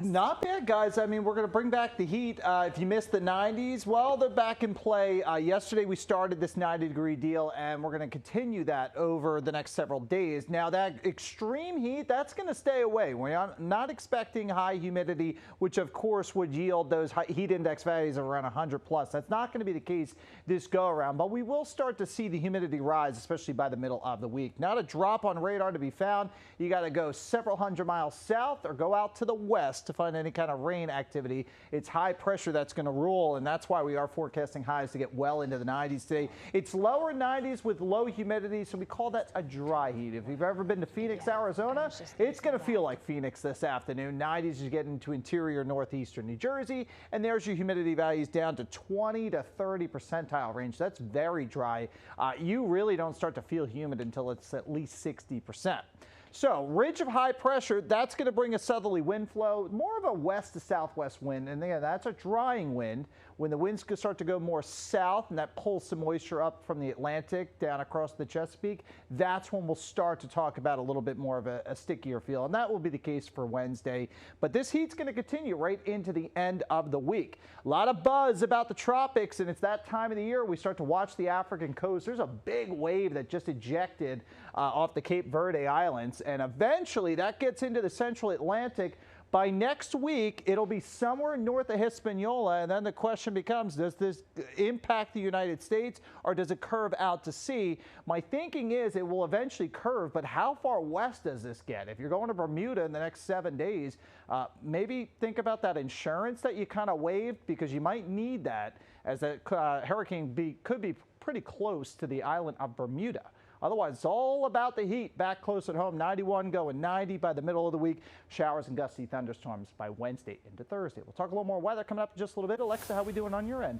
Not bad, guys. I mean, we're going to bring back the heat. If you missed the 90s, well, they're back in play. Yesterday, we started this 90-degree deal, and we're going to continue that over the next several days. Now, that extreme heat, that's going to stay away. We're not expecting high humidity, which, of course, would yield those heat index values of around 100 plus. That's not going to be the case this go-around, but we will start to see the humidity rise, especially by the middle of the week. Not a drop on radar to be found. You got to go several hundred miles south or go out to the west to find any kind of rain activity. It's high pressure that's going to rule, and that's why we are forecasting highs to get well into the 90s today. It's lower 90s with low humidity, so we call that a dry heat. If you've ever been to Phoenix, Arizona, it's going to feel like Phoenix this afternoon. 90s, you get into interior northeastern New Jersey, and there's your humidity values down to 20 to 30 percentile range. That's very dry. You really don't start to feel humid until it's at least 60%. So, ridge of high pressure, that's going to bring a southerly wind flow, more of a west to southwest wind, and again, that's a drying wind. When the winds start to go more south and that pulls some moisture up from the Atlantic down across the Chesapeake, that's when we'll start to talk about a little bit more of a stickier feel, and that will be the case for Wednesday. But this heat's going to continue right into the end of the week. A lot of buzz about the tropics, and it's that time of the year we start to watch the African coast. There's a big wave that just ejected off the Cape Verde Islands, and eventually that gets into the central Atlantic. By next week, it'll be somewhere north of Hispaniola, and then the question becomes, does this impact the United States, or does it curve out to sea? My thinking is it will eventually curve, but how far west does this get? If you're going to Bermuda in the next 7 days, maybe think about that insurance that you kind of waived, because you might need that, as that hurricane could be pretty close to the island of Bermuda. Otherwise, it's all about the heat back close at home. 91 going 90 by the middle of the week. Showers and gusty thunderstorms by Wednesday into Thursday. We'll talk a little more weather coming up in just a little bit. Alexa, how we doing on your end?